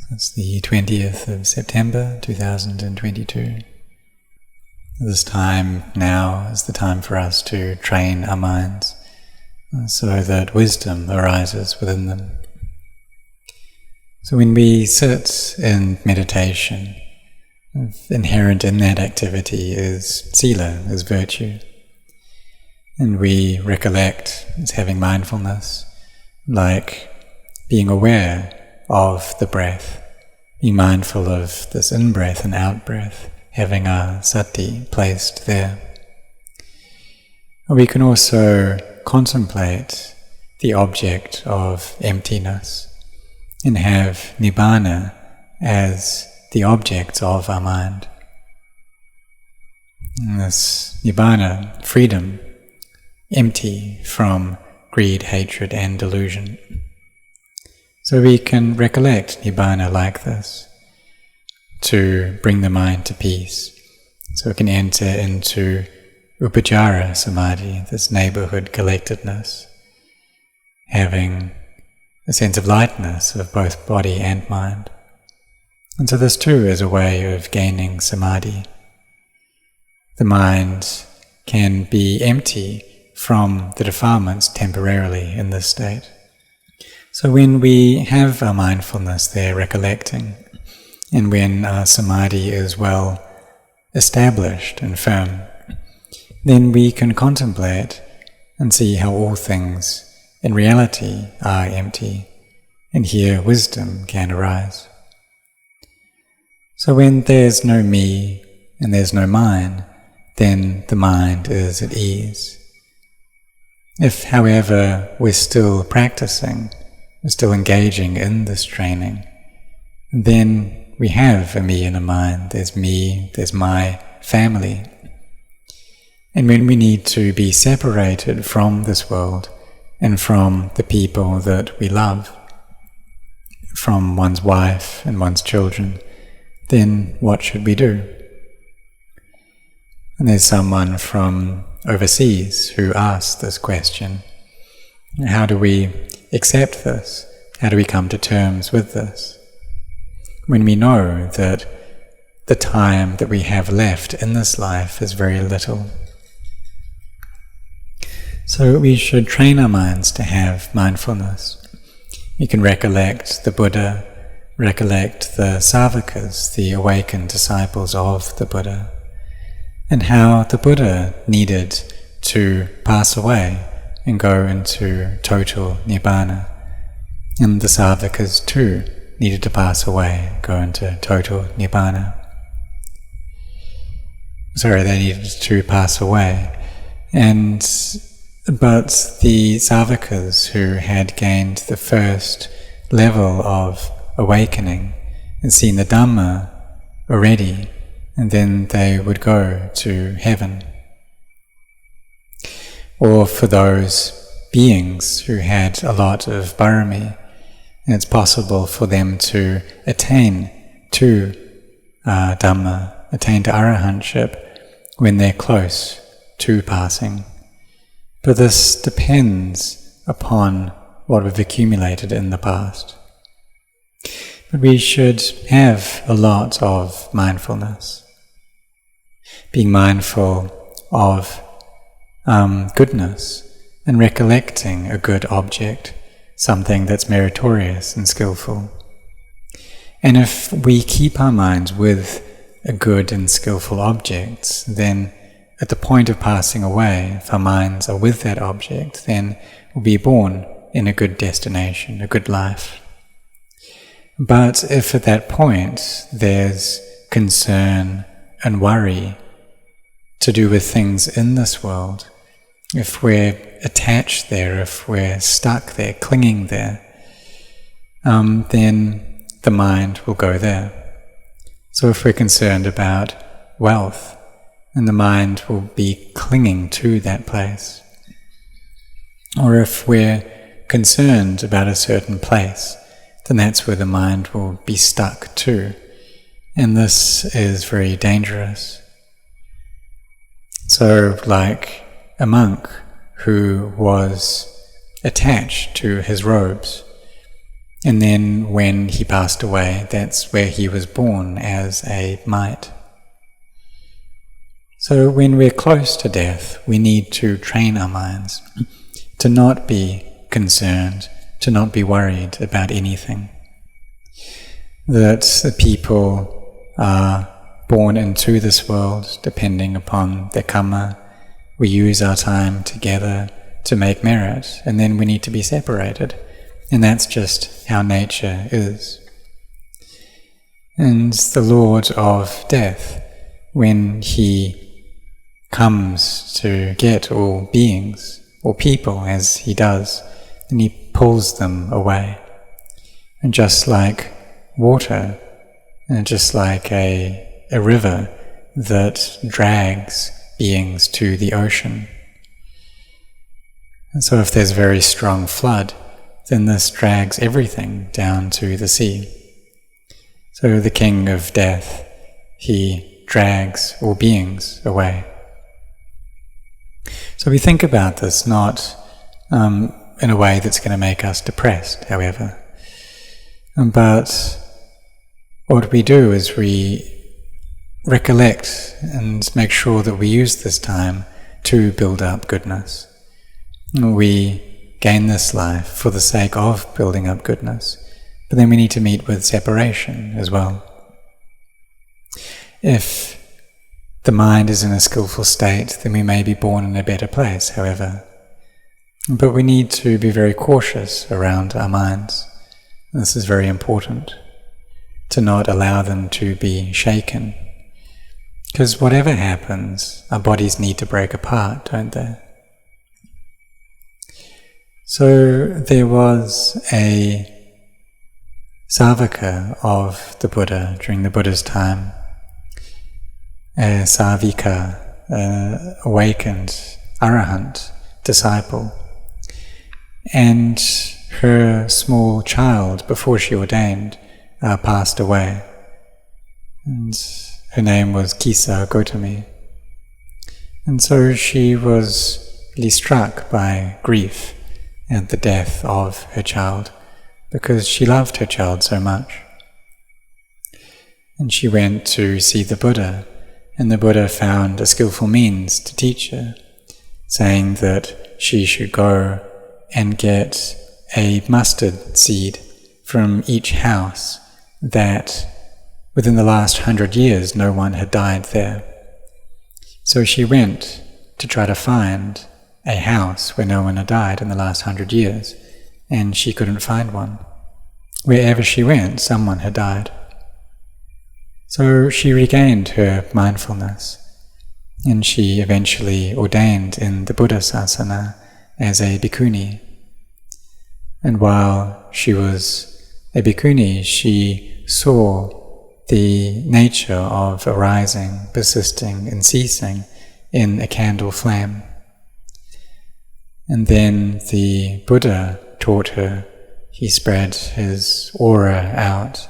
It's the 20th of September 2022. This time now is the time for us to train our minds so that wisdom arises within them. So when we sit in meditation, inherent in that activity is sila, is virtue. And we recollect as having mindfulness, like being aware of the breath, being mindful of this in-breath and out-breath, having our sati placed there. We can also contemplate the object of emptiness and have nibbana as the object of our mind. And this nibbana, freedom, empty from greed, hatred and delusion. So we can recollect nibbana like this, to bring the mind to peace, so it can enter into upajjhara samadhi, this neighborhood collectedness, having a sense of lightness of both body and mind. And so this too is a way of gaining samadhi. The mind can be empty from the defilements temporarily in this state. So when we have our mindfulness there recollecting, and when our samadhi is well established and firm, then we can contemplate and see how all things in reality are empty, and here wisdom can arise. So when there's no me and there's no mine, then the mind is at ease. If, however, we're still practicing, we're still engaging in this training, then we have a me and a mine. There's me, there's my family. And when we need to be separated from this world and from the people that we love, from one's wife and one's children, then what should we do? And there's someone from overseas who asked this question. How do we accept this? How do we come to terms with this? When we know that the time that we have left in this life is very little. So we should train our minds to have mindfulness. You can recollect the Buddha, recollect the Savakas, the awakened disciples of the Buddha, and how the Buddha needed to pass away and go into total nibbana. And the Savakas too needed to pass away, go into total nibbana. They needed to pass away. But the Savakas who had gained the first level of awakening and seen the Dhamma already, and then they would go to heaven. Or for those beings who had a lot of barami, and it's possible for them to attain to Dhamma, attain to arahantship when they're close to passing. But this depends upon what we've accumulated in the past. But we should have a lot of mindfulness. Being mindful of goodness and recollecting a good object, something that's meritorious and skillful. And if we keep our minds with a good and skillful objects, then at the point of passing away, if our minds are with that object, then we'll be born in a good destination, a good life. But if at that point there's concern and worry to do with things in this world, if we're attached there, if we're stuck there, clinging there, then the mind will go there. So if we're concerned about wealth, then the mind will be clinging to that place. Or if we're concerned about a certain place, then that's where the mind will be stuck too. And this is very dangerous. So like a monk who was attached to his robes, And then when he passed away, that's where he was born as a mite. So when we're close to death, we need to train our minds to not be concerned, to not be worried about anything. That the people are born into this world depending upon their karma. We use our time together to make merit, and then we need to be separated. And that's just how nature is. And the Lord of Death, when he comes to get all beings, or people as he does, then he pulls them away. And just like water, and just like a river that drags beings to the ocean. And so if there's a very strong flood, then this drags everything down to the sea. So the King of Death, he drags all beings away. So we think about this not in a way that's going to make us depressed, however. But what we do is we recollect and make sure that we use this time to build up goodness. We gain this life for the sake of building up goodness, but then we need to meet with separation as well. If the mind is in a skillful state, then we may be born in a better place, however. But we need to be very cautious around our minds. This is very important, to not allow them to be shaken. Because whatever happens, our bodies need to break apart, don't they? So there was a Savaka of the Buddha during the Buddha's time, a Savika, awakened Arahant disciple, and her small child, before she ordained, passed away, and her name was Kisa Gotami. And so she was really struck by grief at the death of her child, because she loved her child so much. And she went to see the Buddha, and the Buddha found a skillful means to teach her, saying that she should go and get a mustard seed from each house that within the last 100 years no one had died there. So she went to try to find a house where no one had died in the last 100 years, and she couldn't find one. Wherever she went, someone had died. So she regained her mindfulness, and she eventually ordained in the Buddha Sasana as a bhikkhuni. And while she was a bhikkhuni, she saw the nature of arising, persisting, and ceasing in a candle flame. And then the Buddha taught her. He spread his aura out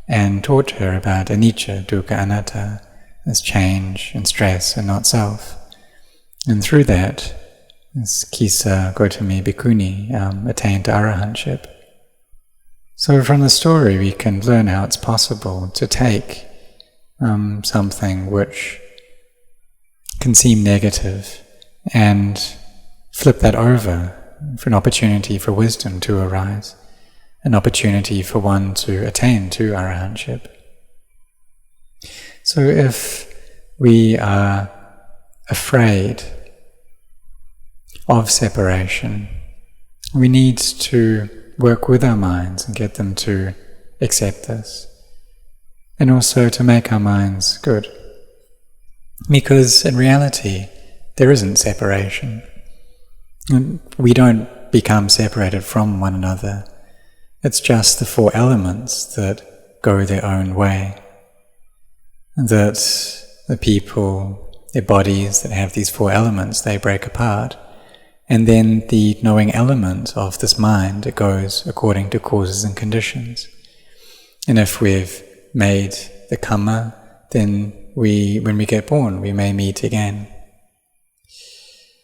and taught her about anicca, dukkha, anatta, as change and stress and not self. And through that, this Kisa Gotami Bhikkhuni attained arahantship. So from the story we can learn how it's possible to take something which can seem negative and flip that over for an opportunity for wisdom to arise, an opportunity for one to attain to arahantship. So if we are afraid of separation, we need to work with our minds and get them to accept this, and also to make our minds good. Because in reality, there isn't separation. We don't become separated from one another. It's just the four elements that go their own way. That the people, their bodies that have these four elements, they break apart. And then the knowing element of this mind, it goes according to causes and conditions. And if we've made the karma, then when we get born, we may meet again.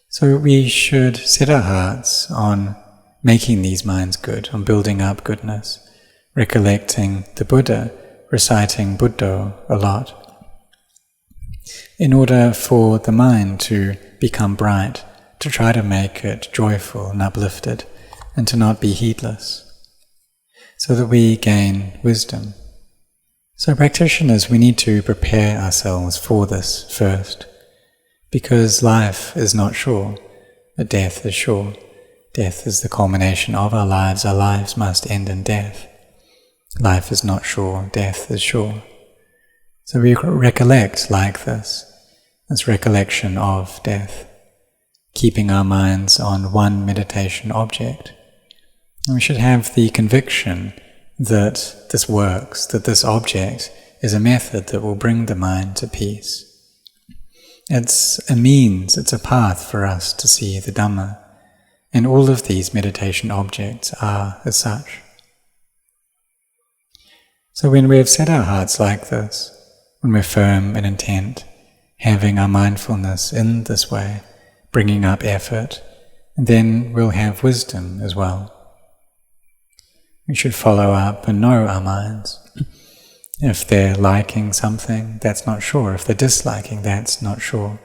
So we should set our hearts on making these minds good, on building up goodness, recollecting the Buddha, reciting Buddho a lot, in order for the mind to become bright, to try to make it joyful and uplifted, and to not be heedless, so that we gain wisdom. So practitioners, we need to prepare ourselves for this first, because life is not sure, but death is sure. Death is the culmination of our lives. Our lives must end in death. Life is not sure, death is sure. So we recollect like this recollection of death, keeping our minds on one meditation object. And we should have the conviction that this works, that this object is a method that will bring the mind to peace. It's a means, it's a path for us to see the Dhamma, and all of these meditation objects are as such. So when we have set our hearts like this, when we're firm in intent, having our mindfulness in this way, bringing up effort, then we'll have wisdom as well. We should follow up and know our minds. If they're liking something, that's not sure. If they're disliking, that's not sure.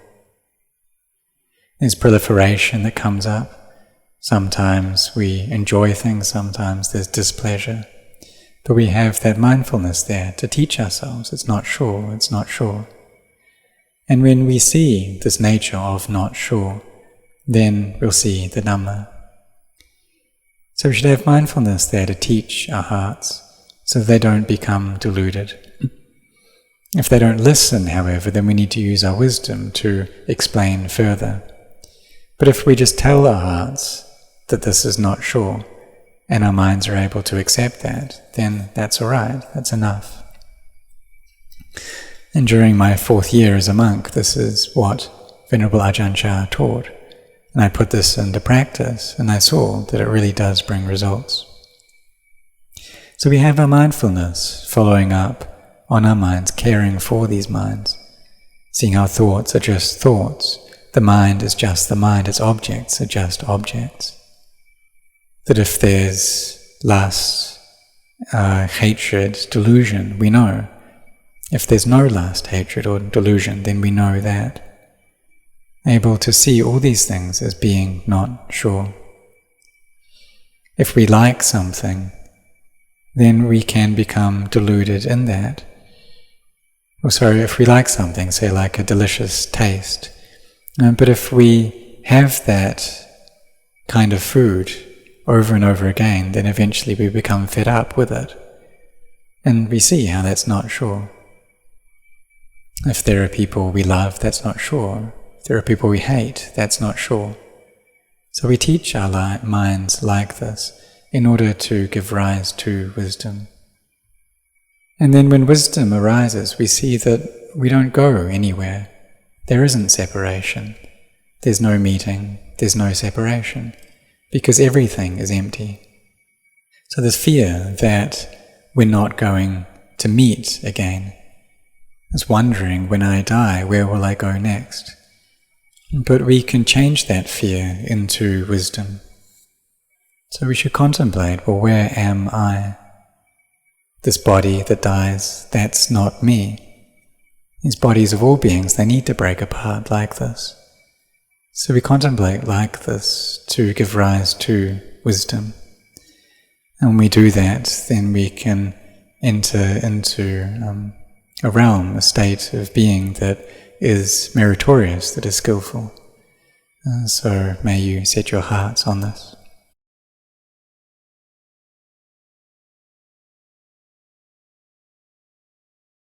There's proliferation that comes up. Sometimes we enjoy things, sometimes there's displeasure. But we have that mindfulness there to teach ourselves. It's not sure, it's not sure. And when we see this nature of not sure, then we'll see the Dhamma. So we should have mindfulness there to teach our hearts, so they don't become deluded. If they don't listen, however, then we need to use our wisdom to explain further. But if we just tell our hearts that this is not sure, and our minds are able to accept that, then that's all right, that's enough. And during my 4th year as a monk, this is what Venerable Ajahn Chah taught. And I put this into practice, and I saw that it really does bring results. So we have our mindfulness following up on our minds, caring for these minds, seeing our thoughts are just thoughts, the mind is just the mind, its objects are just objects. That if there's lust, hatred, delusion, we know. If there's no lust, hatred, or delusion, then we know that. Able to see all these things as being not sure. If we like something, then we can become deluded in that. If we like something, say like a delicious taste, but if we have that kind of food over and over again, then eventually we become fed up with it. And we see how that's not sure. If there are people we love, that's not sure. If there are people we hate, that's not sure. So we teach our minds like this in order to give rise to wisdom. And then when wisdom arises, we see that we don't go anywhere. There isn't separation. There's no meeting, there's no separation, because everything is empty. So this fear that we're not going to meet again, is wondering, when I die, where will I go next? But we can change that fear into wisdom. So we should contemplate, well, where am I? This body that dies, that's not me. These bodies of all beings, they need to break apart like this. So we contemplate like this to give rise to wisdom. And when we do that, then we can enter into a realm, a state of being that is meritorious, that is skillful. So may you set your hearts on this.